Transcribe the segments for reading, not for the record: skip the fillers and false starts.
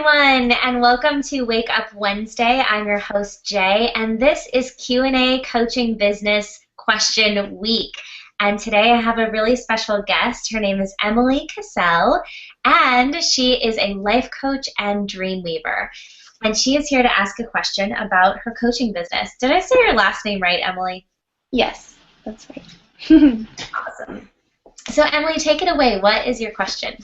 everyone, and welcome to Wake Up Wednesday. I'm your host, Jay, and this is Q&A Coaching Business Question Week. And today I have a really special guest. Her name is Emily Cassell, and she is a life coach and dream weaver. And she is here to ask a question about her coaching business. Did I say your last name right, Emily? Yes, that's right. Awesome. So, Emily, take it away. What is your question?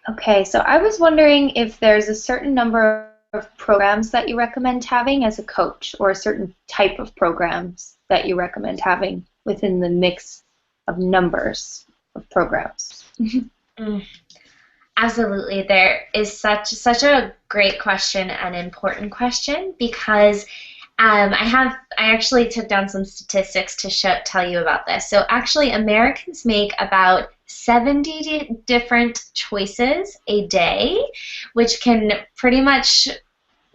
Okay, so I was wondering if there's a certain number of programs that you recommend having as a coach, or a certain type of programs that you recommend having within the mix of numbers of programs. Absolutely. There is such a great question, an important question, because I actually took down some statistics to tell you about this. So actually, Americans make about 70 different choices a day, which can pretty much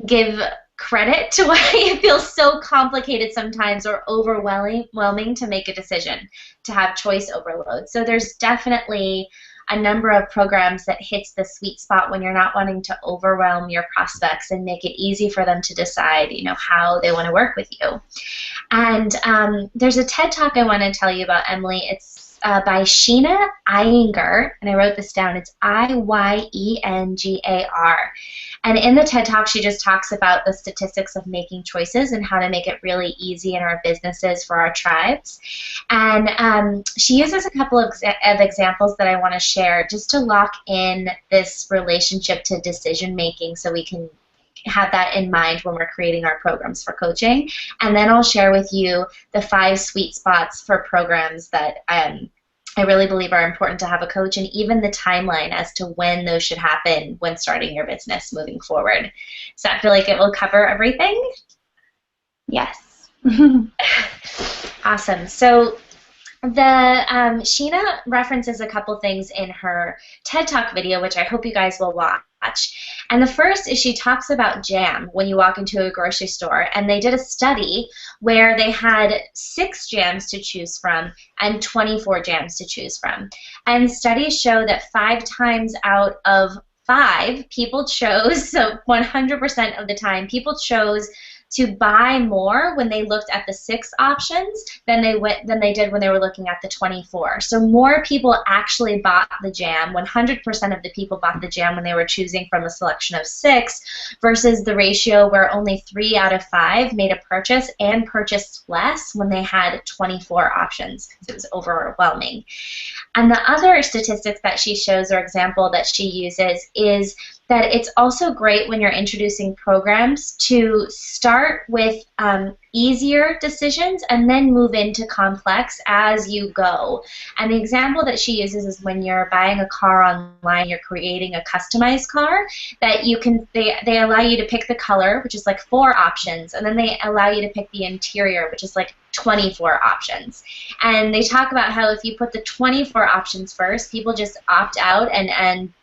give credit to why it feels so complicated sometimes or overwhelming to make a decision, to have choice overload. So there's definitely a number of programs that hits the sweet spot when you're not wanting to overwhelm your prospects and make it easy for them to decide, how they want to work with you. And there's a TED Talk I want to tell you about, Emily. It's by Sheena Iyengar, and I wrote this down. It's Iyengar. And in the TED Talk, she just talks about the statistics of making choices and how to make it really easy in our businesses for our tribes. And she uses a couple of examples that I want to share just to lock in this relationship to decision making, so we can have that in mind when we're creating our programs for coaching. And then I'll share with you the 5 sweet spots for programs that I really believe are important to have a coach, and even the timeline as to when those should happen when starting your business moving forward. So I feel like it will cover everything? Yes. Awesome. So the Sheena references a couple things in her TED Talk video, which I hope you guys will watch. And the first is she talks about jam when you walk into a grocery store. And they did a study where they had 6 jams to choose from and 24 jams to choose from. And studies show that 5 times out of 5, people chose, so 100% of the time, people chose to buy more when they looked at the 6 options than they did when they were looking at the 24. So more people actually bought the jam. 100% of the people bought the jam when they were choosing from a selection of 6, versus the ratio where only 3 out of 5 made a purchase and purchased less when they had 24 options, because it was overwhelming. And the other statistics that she shows, or example that she uses, is that it's also great when you're introducing programs to start with easier decisions and then move into complex as you go. And the example that she uses is when you're buying a car online, you're creating a customized car, that they allow you to pick the color, which is like 4 options, and then they allow you to pick the interior, which is like 24 options. And they talk about how if you put the 24 options first, people just opt out and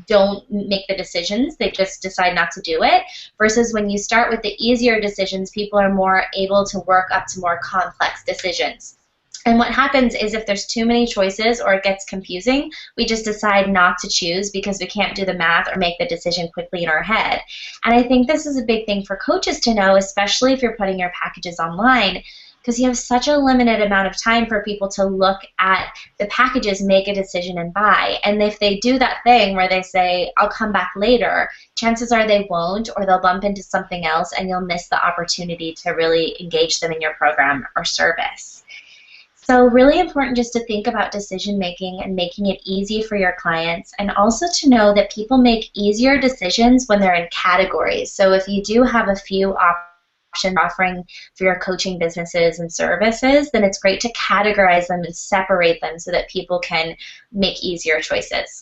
don't make the decisions. They just decide not to do it. Versus when you start with the easier decisions, people are more able to work up to more complex decisions. And what happens is, if there's too many choices or it gets confusing, we just decide not to choose because we can't do the math or make the decision quickly in our head. And I think this is a big thing for coaches to know, especially if you're putting your packages online, because you have such a limited amount of time for people to look at the packages, make a decision, and buy. And if they do that thing where they say, I'll come back later, chances are they won't, or they'll bump into something else and you'll miss the opportunity to really engage them in your program or service. So really important just to think about decision making and making it easy for your clients, and also to know that people make easier decisions when they're in categories. So if you do have a few options offering for your coaching businesses and services, then it's great to categorize them and separate them so that people can make easier choices.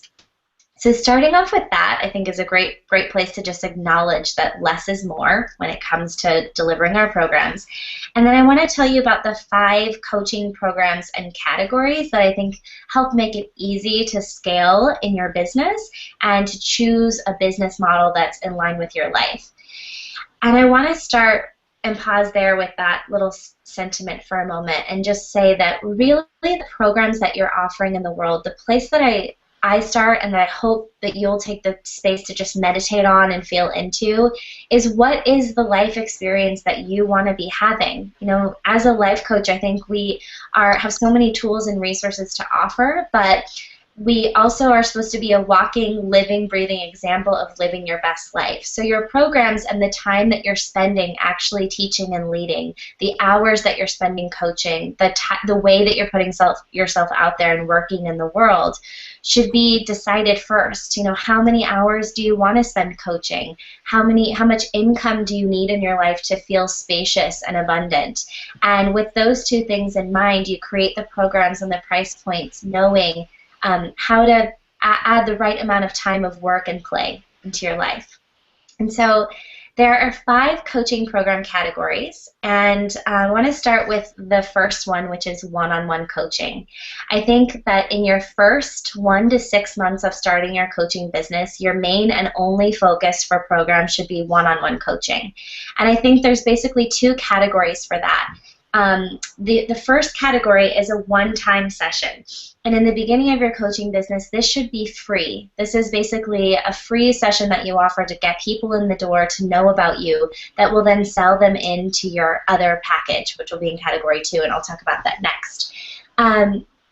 So starting off with that, I think, is a great place to just acknowledge that less is more when it comes to delivering our programs. And then I want to tell you about the 5 coaching programs and categories that I think help make it easy to scale in your business and to choose a business model that's in line with your life. And I want to start and pause there with that little sentiment for a moment and just say that really the programs that you're offering in the world, the place that I I start and that I hope that you'll take the space to just meditate on and feel into is, what is the life experience that you want to be having? You know, as a life coach, I think we have so many tools and resources to offer, but we also are supposed to be a walking, living, breathing example of living your best life. So your programs and the time that you're spending actually teaching and leading, the hours that you're spending coaching, the way that you're putting yourself out there and working in the world should be decided first. You know, how many hours do you want to spend coaching? How much income do you need in your life to feel spacious and abundant? And with those two things in mind, you create the programs and the price points, knowing how to add the right amount of time of work and play into your life. And so there are 5 coaching program categories, and I want to start with the first one, which is one-on-one coaching. I think that in your first 1 to 6 months of starting your coaching business, your main and only focus for programs should be one-on-one coaching. And I think there's basically 2 categories for that. The first category is a one-time session. And in the beginning of your coaching business, this should be free. This is basically a free session that you offer to get people in the door to know about you, that will then sell them into your other package, which will be in category 2, and I'll talk about that next.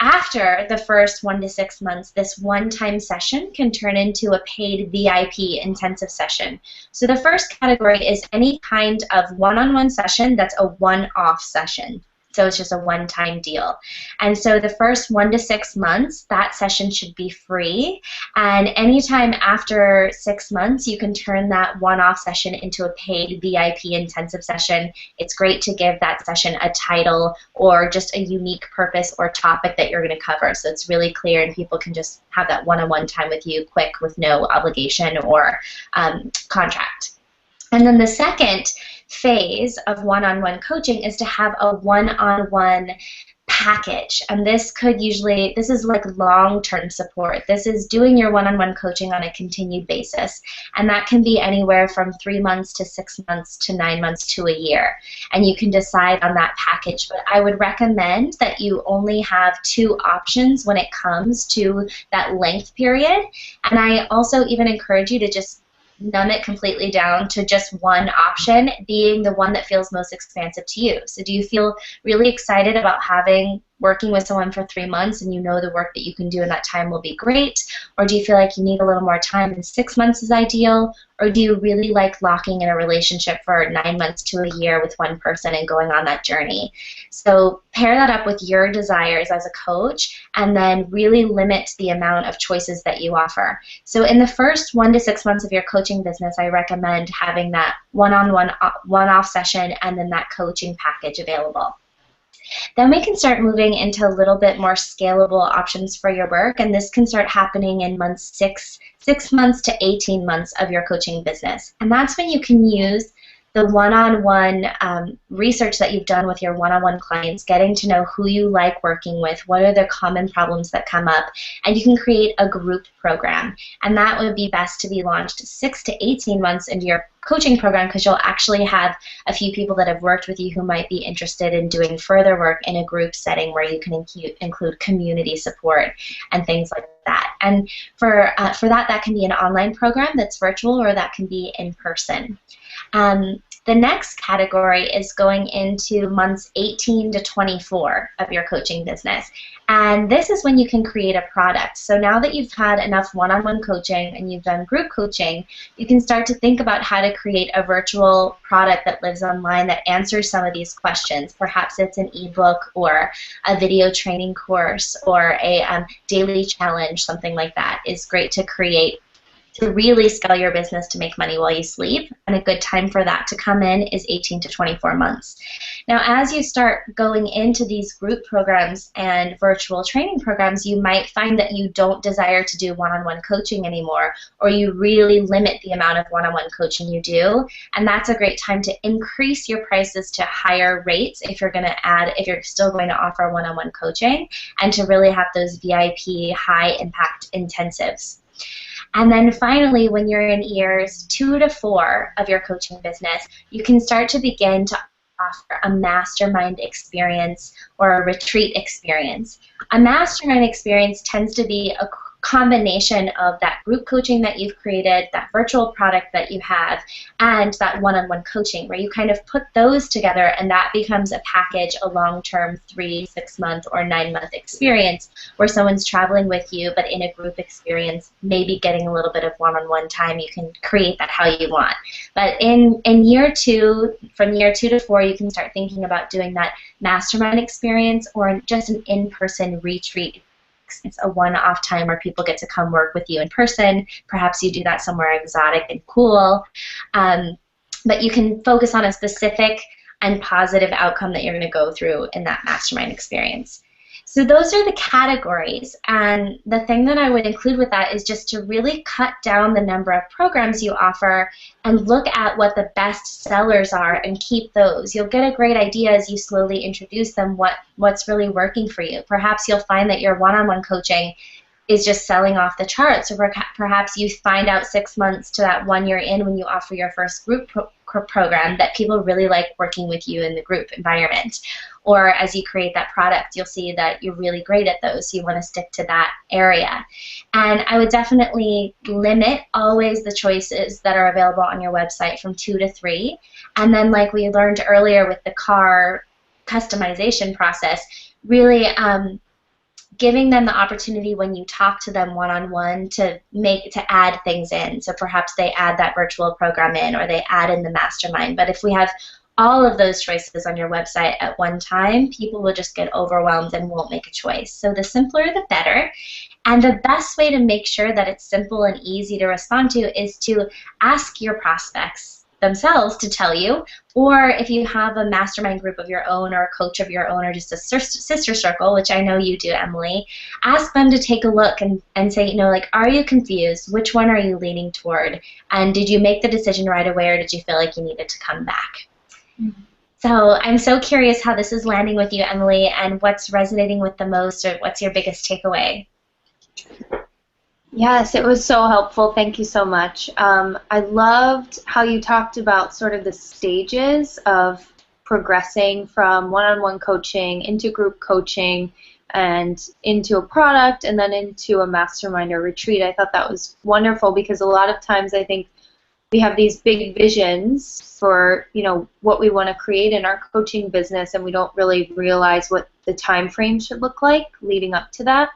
After the first 1 to 6 months, this one-time session can turn into a paid VIP intensive session. So the first category is any kind of one-on-one session that's a one-off session. So it's just a one-time deal. And so the first 1 to 6 months, that session should be free. And anytime after 6 months, you can turn that one-off session into a paid VIP intensive session. It's great to give that session a title or just a unique purpose or topic that you're going to cover, so it's really clear and people can just have that one-on-one time with you quick with no obligation or contract. And then the second phase of one-on-one coaching is to have a one-on-one package, and this is like long-term support. This is doing your one-on-one coaching on a continued basis, and that can be anywhere from 3 months to 6 months to 9 months to a year, and you can decide on that package. But I would recommend that you only have 2 options when it comes to that length period, and I also even encourage you to just numb it completely down to just one option, being the one that feels most expansive to you. So do you feel really excited about working with someone for 3 months and you know the work that you can do in that time will be great? Or do you feel like you need a little more time and 6 months is ideal? Or do you really like locking in a relationship for 9 months to a year with one person and going on that journey? So pair that up with your desires as a coach and then really limit the amount of choices that you offer. So in the first 1 to 6 months of your coaching business, I recommend having that one-off session and then that coaching package available. Then we can start moving into a little bit more scalable options for your work, and this can start happening in months 6 months to 18 months of your coaching business. And that's when you can use the one-on-one research that you've done with your one-on-one clients, getting to know who you like working with, what are the common problems that come up, and you can create a group program. And that would be best to be launched 6 to 18 months into your coaching program, because you'll actually have a few people that have worked with you who might be interested in doing further work in a group setting where you can include community support and things like that. And for that can be an online program that's virtual, or that can be in person. The next category is going into months 18 to 24 of your coaching business. And this is when you can create a product. So now that you've had enough one-on-one coaching and you've done group coaching, you can start to think about how to create a virtual product that lives online that answers some of these questions. Perhaps it's an ebook or a video training course or a daily challenge. Something like that is great to create to really scale your business to make money while you sleep, and a good time for that to come in is 18 to 24 months. Now, as you start going into these group programs and virtual training programs, you might find that you don't desire to do one-on-one coaching anymore, or you really limit the amount of one-on-one coaching you do, and that's a great time to increase your prices to higher rates if you're still going to offer one-on-one coaching, and to really have those VIP high-impact intensives. And then finally, when you're in years 2 to 4 of your coaching business, you can start to begin to offer a mastermind experience or a retreat experience. A mastermind experience tends to be combination of that group coaching that you've created, that virtual product that you have, and that one-on-one coaching, where you kind of put those together and that becomes a package, a long-term 3, 6-month, or 9-month experience where someone's traveling with you, but in a group experience, maybe getting a little bit of one-on-one time. You can create that how you want. But in year 2, from year 2 to 4, you can start thinking about doing that mastermind experience or just an in-person retreat. It's a one-off time where people get to come work with you in person. Perhaps you do that somewhere exotic and cool. But you can focus on a specific and positive outcome that you're going to go through in that mastermind experience. So those are the categories, and the thing that I would include with that is just to really cut down the number of programs you offer and look at what the best sellers are and keep those. You'll get a great idea as you slowly introduce them what's really working for you. Perhaps you'll find that your one-on-one coaching is just selling off the charts, or perhaps you find out 6 months to that 1 year in when you offer your first group program that people really like working with you in the group environment. Or as you create that product, you'll see that you're really great at those, so you want to stick to that area. And I would definitely limit always the choices that are available on your website from 2 to 3. And then, like we learned earlier with the car customization process, really giving them the opportunity when you talk to them one-on-one to add things in. So perhaps they add that virtual program in, or they add in the mastermind. But if we have all of those choices on your website at one time, people will just get overwhelmed and won't make a choice. So the simpler the better. And the best way to make sure that it's simple and easy to respond to is to ask your prospects themselves to tell you, or if you have a mastermind group of your own or a coach of your own or just a sister circle, which I know you do, Emily, ask them to take a look and say, like, are you confused? Which one are you leaning toward? And did you make the decision right away, or did you feel like you needed to come back? Mm-hmm. So I'm so curious how this is landing with you, Emily, and what's resonating with the most, or what's your biggest takeaway? Yes, it was so helpful. Thank you so much. I loved how you talked about sort of the stages of progressing from one-on-one coaching into group coaching and into a product and then into a mastermind or retreat. I thought that was wonderful because a lot of times I think we have these big visions for, what we want to create in our coaching business, and we don't really realize what the time frame should look like leading up to that.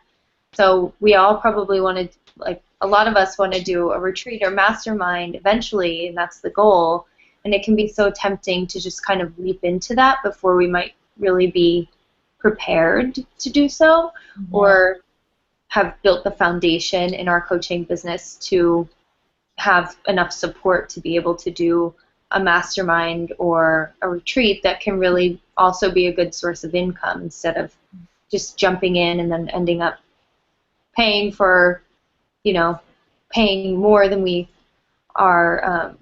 So we all probably want to, a lot of us want to do a retreat or mastermind eventually, and that's the goal. And it can be so tempting to just kind of leap into that before we might really be prepared to do so, or have built the foundation in our coaching business to have enough support to be able to do a mastermind or a retreat that can really also be a good source of income instead of just jumping in and then ending up paying for, paying more than we are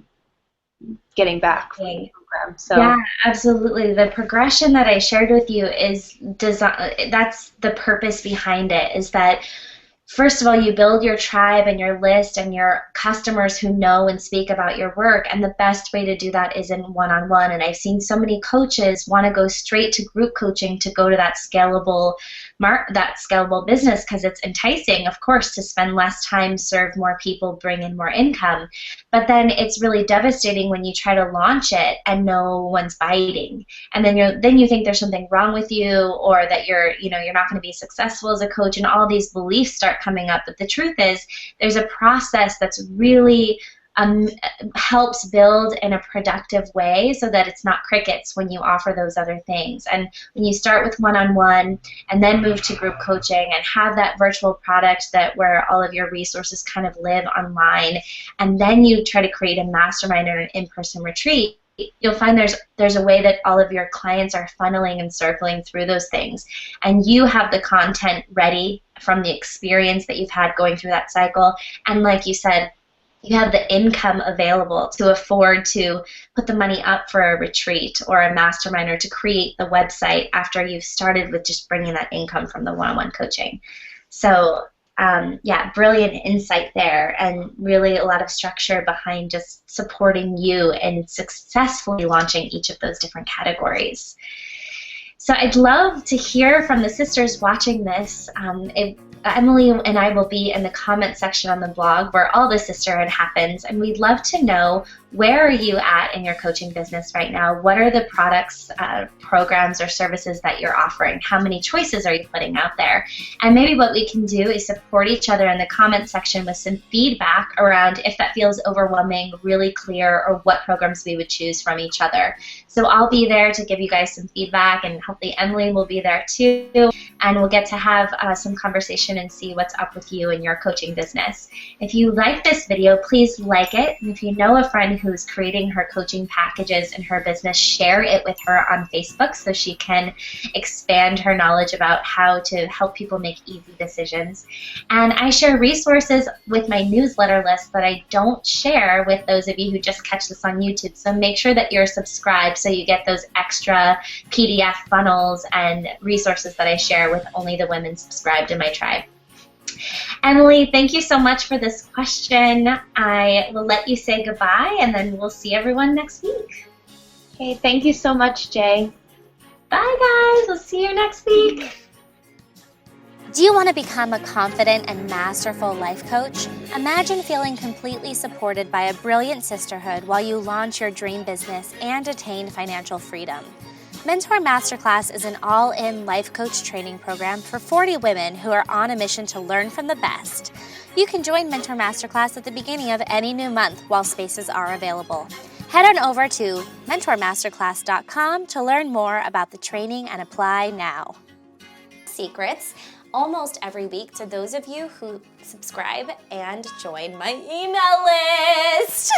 getting back from the program. So yeah, absolutely. The progression that I shared with you is that's the purpose behind it, is that first of all, you build your tribe and your list and your customers who know and speak about your work, and the best way to do that is in one-on-one. And I've seen so many coaches want to go straight to group coaching to go to that scalable business because it's enticing, of course, to spend less time, serve more people, bring in more income. But then it's really devastating when you try to launch it and no one's biting, and then you think there's something wrong with you, or that you're not going to be successful as a coach, and all these beliefs start coming up. But the truth is, there's a process that's really helps build in a productive way so that it's not crickets when you offer those other things. And when you start with one-on-one and then move to group coaching and have that virtual product where all of your resources kind of live online, and then you try to create a mastermind or an in-person retreat, you'll find there's a way that all of your clients are funneling and circling through those things, and you have the content ready from the experience that you've had going through that cycle. And like you said, you have the income available to afford to put the money up for a retreat or a mastermind, or to create the website after you've started with just bringing that income from the one-on-one coaching. So brilliant insight there, and really a lot of structure behind just supporting you and successfully launching each of those different categories. So I'd love to hear from the sisters watching this. Emily and I will be in the comment section on the blog where all the sisterhood happens, and we'd love to know, where are you at in your coaching business right now? What are the products, programs, or services that you're offering? How many choices are you putting out there? And maybe what we can do is support each other in the comment section with some feedback around if that feels overwhelming, really clear, or what programs we would choose from each other. So I'll be there to give you guys some feedback, and hopefully Emily will be there too, and we'll get to have some conversation and see what's up with you and your coaching business. If you like this video, please like it, and if you know a friend who's creating her coaching packages in her business, share it with her on Facebook so she can expand her knowledge about how to help people make easy decisions. And I share resources with my newsletter list that I don't share with those of you who just catch this on YouTube, so make sure that you're subscribed so you get those extra PDF funnels and resources that I share with only the women subscribed in my tribe. Emily, thank you so much for this question. I will let you say goodbye, and then we'll see everyone next week. Okay, thank you so much, Jay. Bye, guys. We'll see you next week. Do you want to become a confident and masterful life coach? Imagine feeling completely supported by a brilliant sisterhood while you launch your dream business and attain financial freedom. Mentor Masterclass is an all-in life coach training program for 40 women who are on a mission to learn from the best. You can join Mentor Masterclass at the beginning of any new month while spaces are available. Head on over to mentormasterclass.com to learn more about the training and apply now. Secrets almost every week to those of you who subscribe and join my email list.